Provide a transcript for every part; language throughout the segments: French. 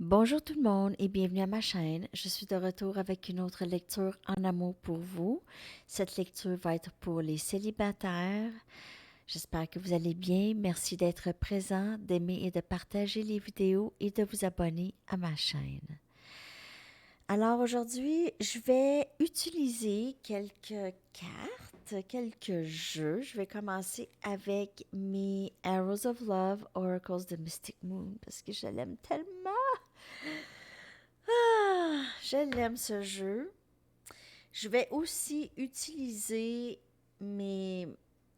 Bonjour tout le monde et bienvenue à ma chaîne. Je suis de retour avec une autre lecture en amour pour vous. Cette lecture va être pour les célibataires. J'espère que vous allez bien. Merci d'être présent, d'aimer et de partager les vidéos et de vous abonner à ma chaîne. Alors aujourd'hui, je vais utiliser quelques cartes, quelques jeux. Je vais commencer avec mes Arrows of Love Oracles de Mystic Moon parce que je l'aime tellement. Je l'aime ce jeu. Je vais aussi utiliser mes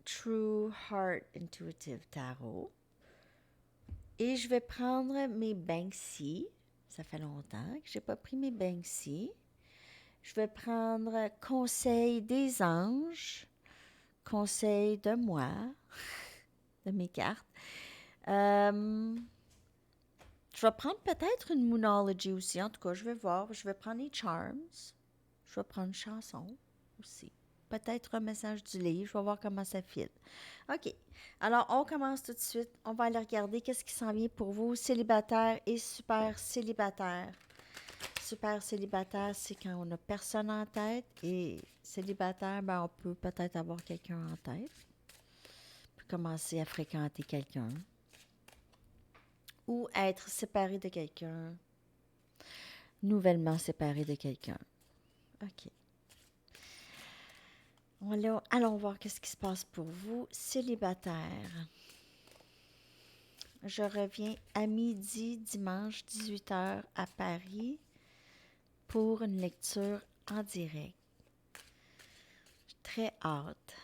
True Heart Intuitive Tarot. Et je vais prendre mes Banksy. Ça fait longtemps que je n'ai pas pris mes Banksy. Je vais prendre Conseil des anges, Conseil de moi, de mes cartes. Je vais prendre peut-être une Moonology aussi. En tout cas, je vais voir. Je vais prendre les Charms. Je vais prendre une chanson aussi. Peut-être un message du livre. Je vais voir comment ça file. OK. Alors, on commence tout de suite. On va aller regarder qu'est-ce qui s'en vient pour vous, célibataire et super célibataire. Super célibataire, c'est quand on n'a personne en tête. Et célibataire, ben, on peut peut-être avoir quelqu'un en tête. On peut commencer à fréquenter quelqu'un. Ou être séparé de quelqu'un. Nouvellement séparé de quelqu'un. OK. Allons voir qu'est-ce qui se passe pour vous, célibataire. Je reviens à midi, dimanche, 18h à Paris pour une lecture en direct. J'ai très hâte.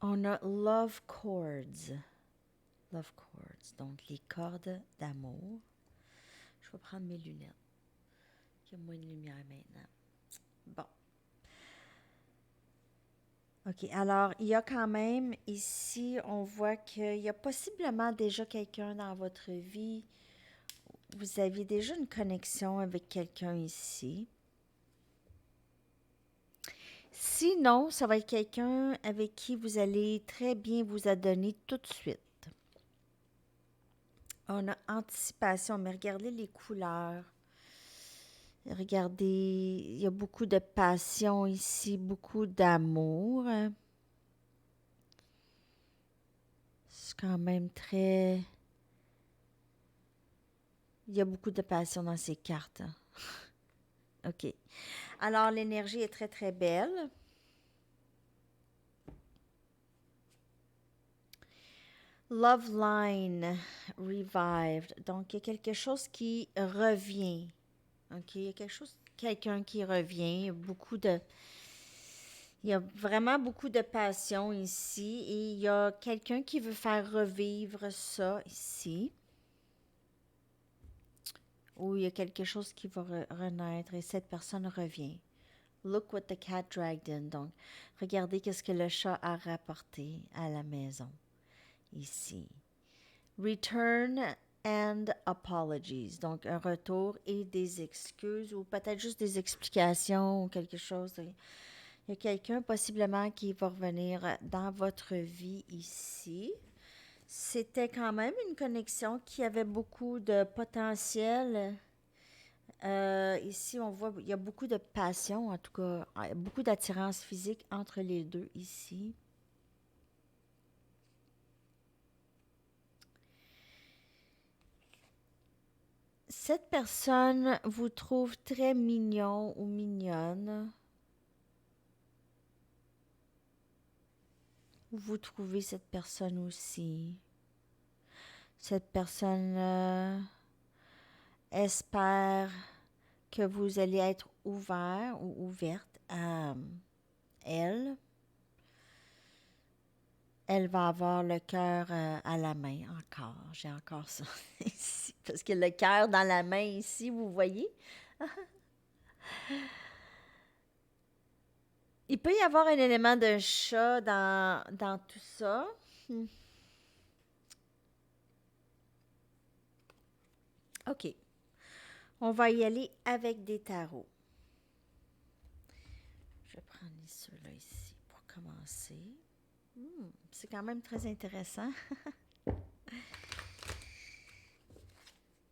On a Love Chords. Love Chords, donc les cordes d'amour. Je vais prendre mes lunettes. Il y a moins de lumière maintenant. Bon. OK, alors il y a quand même ici, on voit qu'il y a possiblement déjà quelqu'un dans votre vie. Vous aviez déjà une connexion avec quelqu'un ici. Sinon, ça va être quelqu'un avec qui vous allez très bien vous adonner tout de suite. On a anticipation, mais regardez les couleurs. Regardez, il y a beaucoup de passion ici, beaucoup d'amour. C'est quand même très... Il y a beaucoup de passion dans ces cartes. OK. Alors, l'énergie est très, très belle. Love Line Revived. Donc, il y a quelque chose qui revient. OK? Il y a quelqu'un qui revient. Il y a vraiment beaucoup de passion ici. Et il y a quelqu'un qui veut faire revivre ça ici. Ou il y a quelque chose qui va renaître et cette personne revient. Look what the cat dragged in. Donc, regardez qu'est-ce que le chat a rapporté à la maison. Ici. Return and apologies. Donc, un retour et des excuses ou peut-être juste des explications ou quelque chose. Il y a quelqu'un possiblement qui va revenir dans votre vie ici. C'était quand même une connexion qui avait beaucoup de potentiel. Ici, on voit il y a beaucoup de passion, en tout cas, beaucoup d'attirance physique entre les deux ici. Cette personne vous trouve très mignon ou mignonne. Vous trouvez cette personne aussi. Cette personne espère que vous allez être ouvert ou ouverte à elle. Elle va avoir le cœur à la main encore. J'ai encore ça ici. Parce que le cœur dans la main ici, vous voyez? Il peut y avoir un élément de chat dans tout ça. OK. On va y aller avec des tarots. Je vais prendre ceux-là ici pour commencer. C'est quand même très intéressant.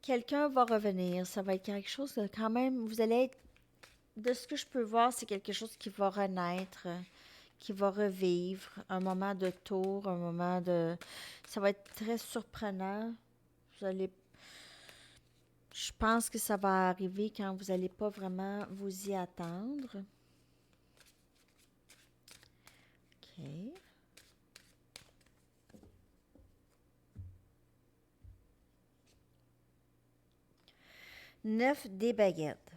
Quelqu'un va revenir. Ça va être quelque chose de quand même. Vous allez être. De ce que je peux voir, c'est quelque chose qui va renaître, qui va revivre. Un moment de tour, un moment de. Ça va être très surprenant. Vous allez. Je pense que ça va arriver quand vous n'allez pas vraiment vous y attendre. OK. 9 des baguettes.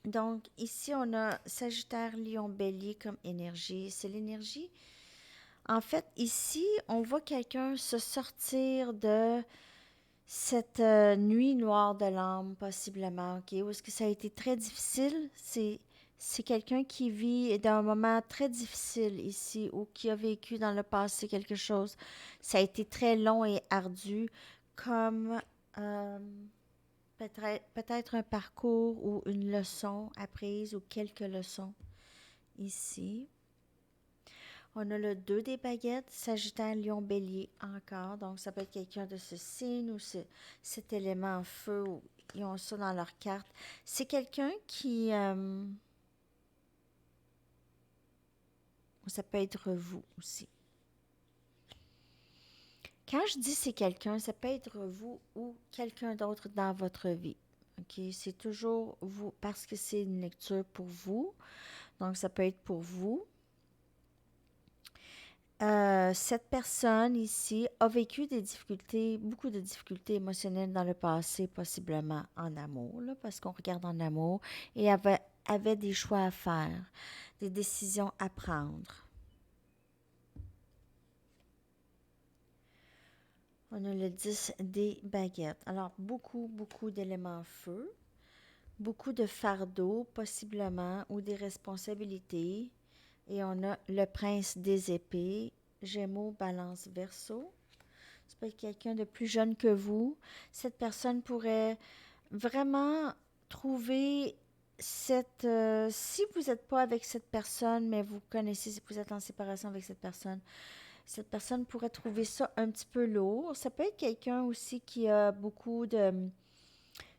Donc, ici, on a Sagittaire, Lion, Bélier comme énergie. C'est l'énergie. En fait, ici, on voit quelqu'un se sortir de cette nuit noire de l'âme, possiblement, OK? Où est-ce que ça a été très difficile? C'est quelqu'un qui vit dans un moment très difficile ici ou qui a vécu dans le passé quelque chose. Ça a été très long et ardu, comme euh, peut-être un parcours ou une leçon apprise ou quelques leçons ici. On a le 2 des baguettes, Sagittaire, Lion, Bélier encore. Donc, ça peut être quelqu'un de ce signe ou cet élément en feu. Ou ils ont ça dans leur carte. C'est quelqu'un qui... ça peut être vous aussi. Quand je dis c'est quelqu'un, ça peut être vous ou quelqu'un d'autre dans votre vie. OK? C'est toujours vous parce que c'est une lecture pour vous. Donc, ça peut être pour vous. Cette personne ici a vécu des difficultés, beaucoup de difficultés émotionnelles dans le passé, possiblement en amour, là, parce qu'on regarde en amour, et avait des choix à faire, des décisions à prendre. On a le 10 des baguettes. Alors, beaucoup d'éléments feu, beaucoup de fardeaux, possiblement, ou des responsabilités. Et on a le prince des épées, Gémeaux, Balance, Verseau. Ça peut être quelqu'un de plus jeune que vous. Cette personne pourrait vraiment trouver cette... si vous n'êtes pas avec cette personne, mais vous connaissez, si vous êtes en séparation avec cette personne pourrait trouver ça un petit peu lourd. Ça peut être quelqu'un aussi qui a beaucoup de...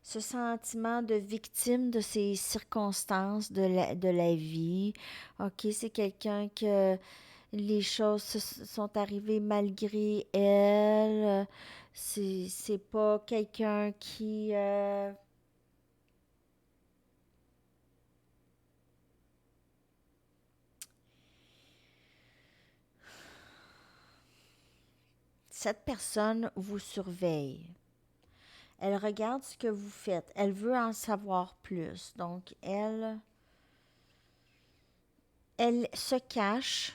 ce sentiment de victime de ces circonstances de la vie. OK, c'est quelqu'un que les choses sont arrivées malgré elle. C'est pas quelqu'un qui... cette personne vous surveille. Elle regarde ce que vous faites. Elle veut en savoir plus. Donc, elle se cache.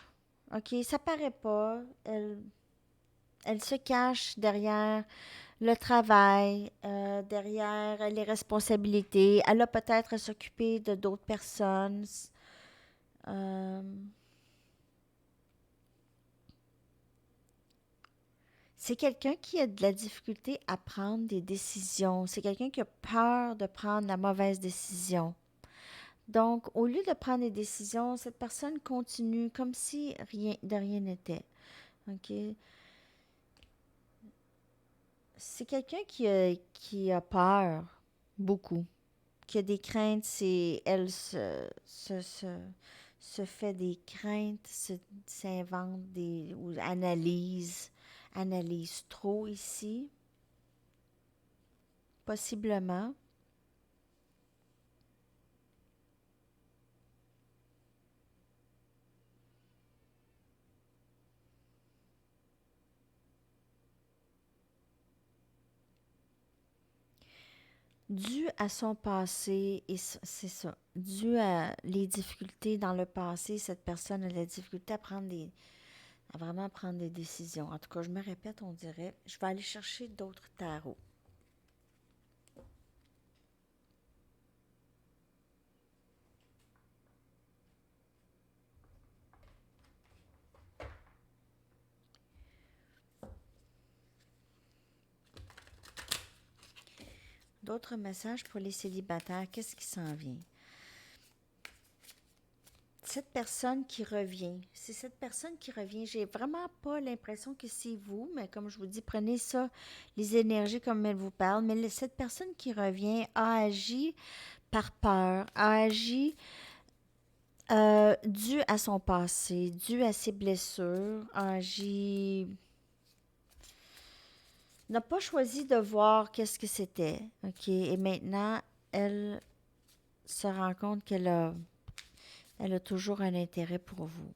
OK, ça paraît pas. Elle se cache derrière le travail, derrière les responsabilités. Elle a peut-être à s'occuper de d'autres personnes. Euh, c'est quelqu'un qui a de la difficulté à prendre des décisions. C'est quelqu'un qui a peur de prendre la mauvaise décision. Donc, au lieu de prendre des décisions, cette personne continue comme si rien n'était. OK? C'est quelqu'un qui a peur beaucoup, qui a des craintes. Elle se fait des craintes, s'invente des, ou analyse trop ici, possiblement. Dû à son passé, et c'est ça, dû à les difficultés dans le passé, cette personne a la difficulté à vraiment prendre des décisions. En tout cas, je me répète, on dirait, je vais aller chercher d'autres tarots. d'autres messages pour les célibataires. Qu'est-ce qui s'en vient? Cette personne qui revient, c'est cette personne qui revient. J'ai vraiment pas l'impression que c'est vous, mais comme je vous dis, prenez ça, les énergies comme elles vous parlent. Mais cette personne qui revient a agi par peur, a agi dû à son passé, dû à ses blessures, a agi n'a pas choisi de voir qu'est-ce que c'était, ok? Et maintenant, elle se rend compte elle a toujours un intérêt pour vous.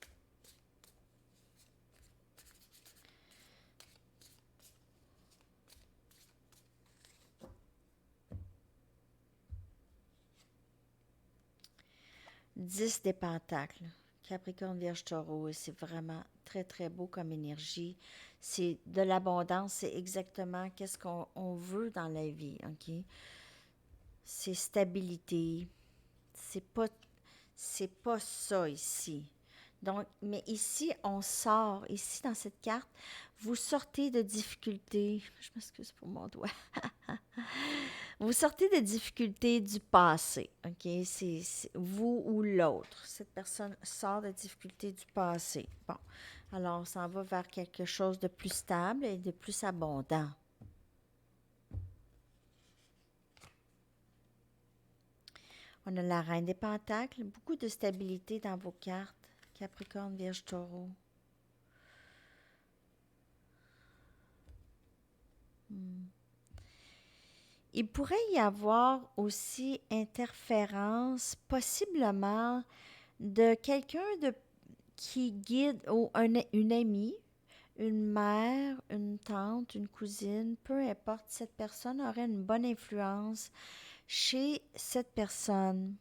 Dix des pentacles. Capricorne, Vierge, Taureau, et c'est vraiment très, très beau comme énergie. C'est de l'abondance, c'est exactement qu'est-ce qu'on veut dans la vie, ok? C'est stabilité. C'est pas, c'est pas ça ici. Donc, mais ici, on sort, ici, dans cette carte, vous sortez de difficultés. Je m'excuse pour mon doigt. Vous sortez de difficultés du passé, OK? C'est vous ou l'autre. Cette personne sort de difficultés du passé. Bon, alors on s'en va vers quelque chose de plus stable et de plus abondant. On a la Reine des Pentacles, beaucoup de stabilité dans vos cartes. Capricorne, Vierge, Taureau. Il pourrait y avoir aussi interférence, possiblement, de quelqu'un de qui guide, ou une amie, une mère, une tante, une cousine, peu importe, cette personne aurait une bonne influence chez cette personne.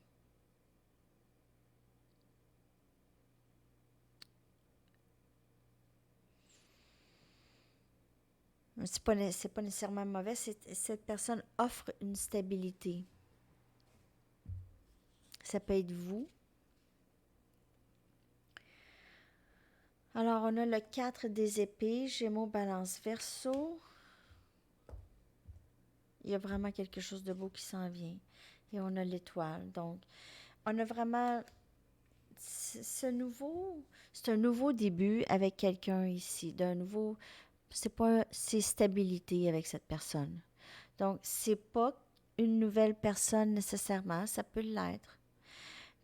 C'est pas nécessairement mauvais, cette personne offre une stabilité. Ça peut être vous. Alors, on a le 4 des épées, Gémeaux, Balance, Verseau. Il y a vraiment quelque chose de beau qui s'en vient. Et on a l'étoile. Donc, on a vraiment c'est un nouveau début avec quelqu'un ici, c'est stabilité avec cette personne. Donc, c'est pas une nouvelle personne nécessairement, ça peut l'être.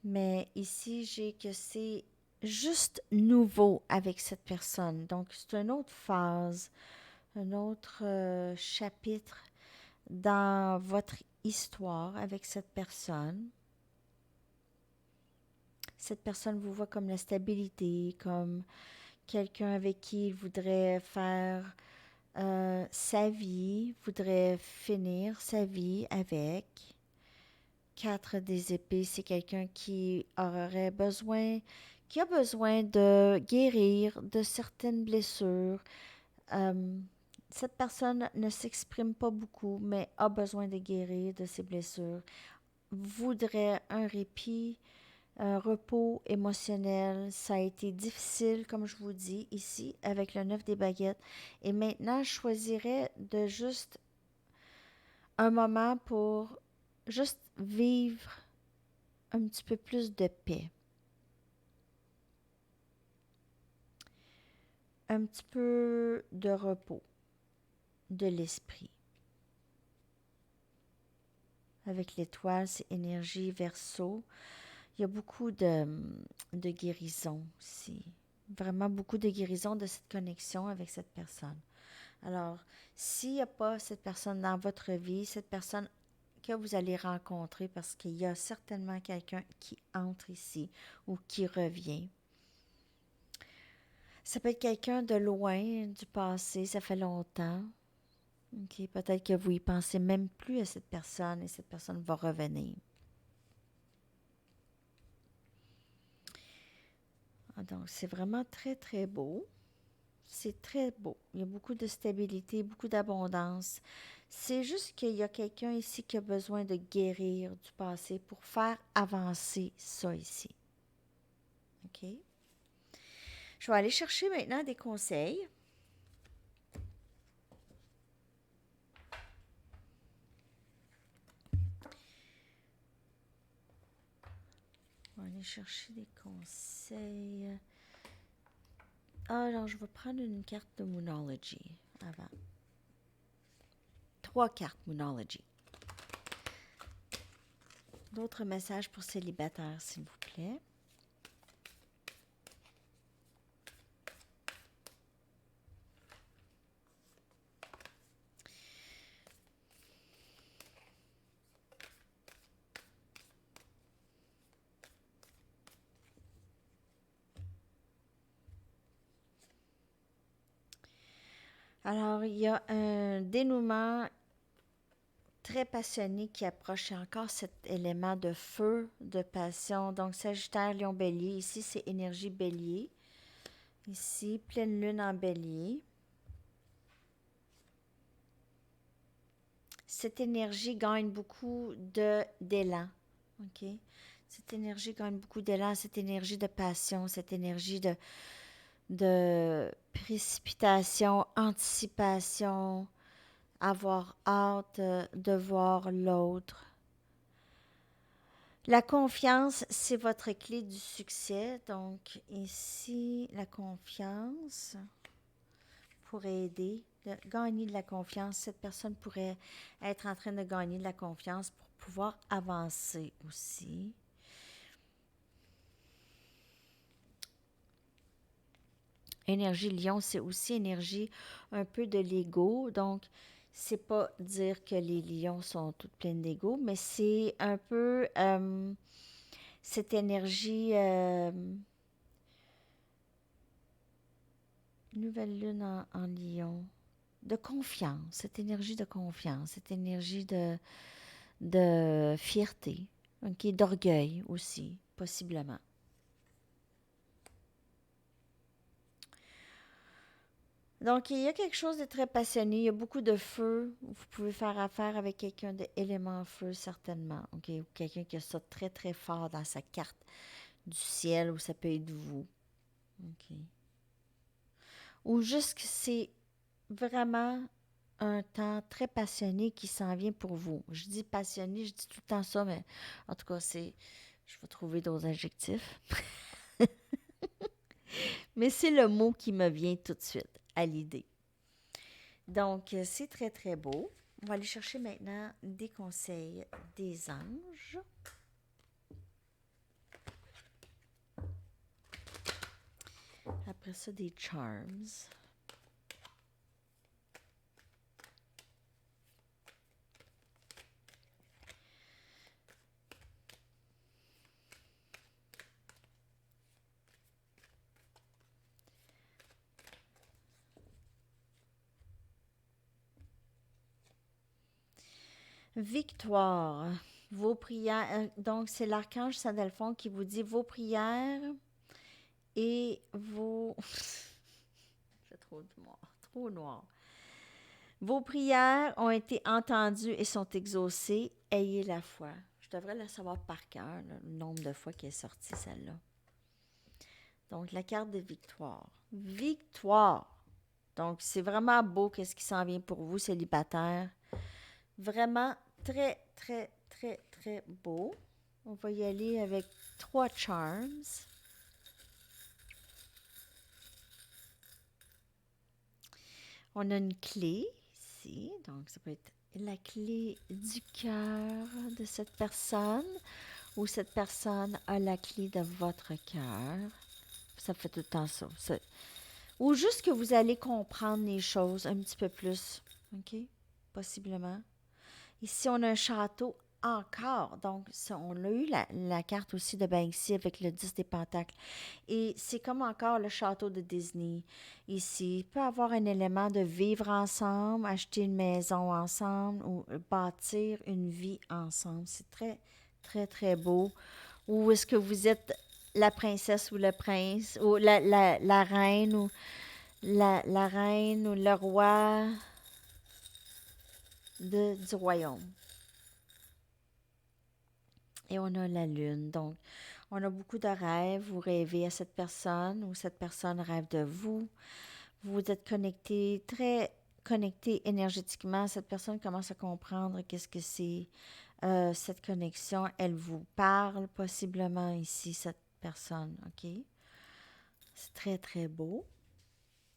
Mais ici, j'ai que c'est juste nouveau avec cette personne. Donc, c'est une autre phase, un autre chapitre dans votre histoire avec cette personne. Cette personne vous voit comme la stabilité, comme quelqu'un avec qui il voudrait faire sa vie, voudrait finir sa vie avec. 4 des épées, c'est quelqu'un qui a besoin de guérir de certaines blessures. Euh, cette personne ne s'exprime pas beaucoup, mais a besoin de guérir de ses blessures. Voudrait un répit, un repos émotionnel. Ça a été difficile, comme je vous dis, ici, avec le 9 des baguettes. Et maintenant, je choisirais de juste un moment pour juste vivre un petit peu plus de paix. Un petit peu de repos de l'esprit. Avec l'étoile, c'est énergie verso. Il y a beaucoup de guérison ici. Vraiment beaucoup de guérison de cette connexion avec cette personne. Alors, s'il n'y a pas cette personne dans votre vie, cette personne que vous allez rencontrer, parce qu'il y a certainement quelqu'un qui entre ici ou qui revient. Ça peut être quelqu'un de loin, du passé, ça fait longtemps. OK, peut-être que vous y pensez même plus à cette personne et cette personne va revenir. Donc, c'est vraiment très, très beau. C'est très beau. Il y a beaucoup de stabilité, beaucoup d'abondance. C'est juste qu'il y a quelqu'un ici qui a besoin de guérir du passé pour faire avancer ça ici. OK? Je vais aller chercher maintenant des conseils. aller chercher des conseils. Alors, je vais prendre une carte de Moonology avant. 3 cartes Moonology. D'autres messages pour célibataires, s'il vous plaît. Alors, il y a un dénouement très passionné qui approche. Il y a encore cet élément de feu, de passion. Donc, Sagittaire, Lion, Bélier. Ici, c'est énergie Bélier. Ici, pleine lune en Bélier. Cette énergie gagne beaucoup d'élan. OK? Cette énergie gagne beaucoup d'élan, cette énergie de passion, cette énergie de précipitation, anticipation, avoir hâte de voir l'autre. La confiance, c'est votre clé du succès. Donc ici, la confiance pourrait aider. De gagner de la confiance, cette personne pourrait être en train de gagner de la confiance pour pouvoir avancer aussi. Énergie lion, c'est aussi énergie un peu de l'ego. Donc, c'est pas dire que les lions sont toutes pleines d'ego, mais c'est un peu cette énergie nouvelle lune en lion, de confiance, cette énergie de confiance, cette énergie de fierté, okay, d'orgueil aussi, possiblement. Donc, il y a quelque chose de très passionné. Il y a beaucoup de feu. Vous pouvez faire affaire avec quelqu'un d'élément feu, certainement. OK? Ou quelqu'un qui a ça très, très fort dans sa carte du ciel, ou ça peut être vous. OK? Ou juste que c'est vraiment un temps très passionné qui s'en vient pour vous. Je dis passionné, je dis tout le temps ça, mais en tout cas, c'est... Je vais trouver d'autres adjectifs. Mais c'est le mot qui me vient tout de suite à l'idée. Donc, c'est très, très beau. On va aller chercher maintenant des conseils des anges. Après ça, des charms. Victoire. Vos prières. Donc, c'est l'archange Saint-Delphon qui vous dit vos prières et vos... C'est trop noir. Trop noir. Vos prières ont été entendues et sont exaucées. Ayez la foi. Je devrais la savoir par cœur, le nombre de fois qu'elle est sortie, celle-là. Donc, la carte de victoire. Victoire. Donc, c'est vraiment beau qu'est-ce qui s'en vient pour vous, célibataires. Vraiment très, très, très, très beau. On va y aller avec 3 charms. On a une clé ici. Donc, ça peut être la clé du cœur de cette personne ou cette personne a la clé de votre cœur. Ça fait tout le temps ça. Ou juste que vous allez comprendre les choses un petit peu plus. OK? Possiblement. Ici, on a un château encore. Donc, ça, on a eu la carte aussi de Banksy avec le 10 des pentacles. Et c'est comme encore le château de Disney. Ici, il peut y avoir un élément de vivre ensemble, acheter une maison ensemble ou bâtir une vie ensemble. C'est très, très, très beau. Ou est-ce que vous êtes la princesse ou le prince, ou la reine, ou la reine, ou le roi du royaume. Et on a la lune. Donc, on a beaucoup de rêves. Vous rêvez à cette personne ou cette personne rêve de vous. Vous êtes connecté, très connecté énergétiquement. Cette personne commence à comprendre qu'est-ce que c'est Cette connexion, elle vous parle possiblement ici, cette personne, OK? C'est très, très beau.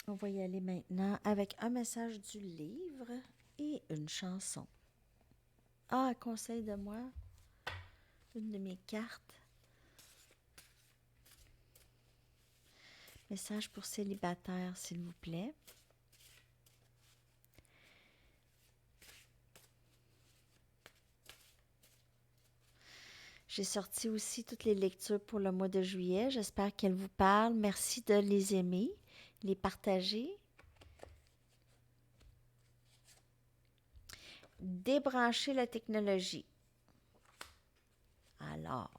On va y aller maintenant avec un message du livre et une chanson. Ah, conseil de moi, une de mes cartes. Message pour célibataire, s'il vous plaît. J'ai sorti aussi toutes les lectures pour le mois de juillet. J'espère qu'elles vous parlent. Merci de les aimer, les partager. Débrancher la technologie. Alors,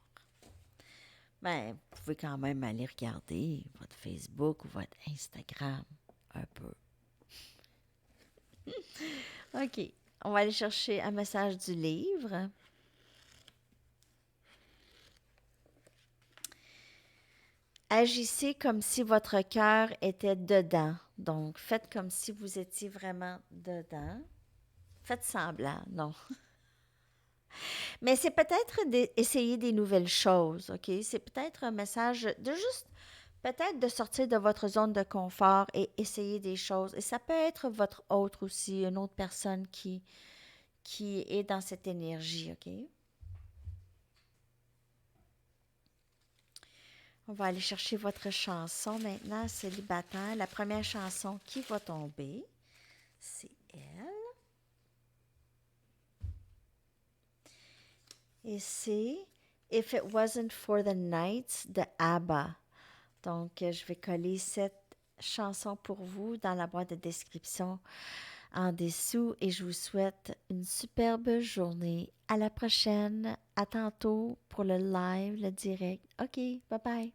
ben, vous pouvez quand même aller regarder votre Facebook ou votre Instagram un peu. OK. On va aller chercher un message du livre. Agissez comme si votre cœur était dedans. Donc, faites comme si vous étiez vraiment dedans. Faites semblant, non. Mais c'est peut-être d'essayer des nouvelles choses, OK? C'est peut-être un message de juste, peut-être de sortir de votre zone de confort et essayer des choses. Et ça peut être votre autre aussi, une autre personne qui est dans cette énergie, OK? On va aller chercher votre chanson maintenant, célibataire. La première chanson qui va tomber, c'est elle. Et c'est If It Wasn't for the Nights de ABBA. Donc, je vais coller cette chanson pour vous dans la boîte de description en dessous et je vous souhaite une superbe journée. À la prochaine. À tantôt pour le live, le direct. OK, bye bye.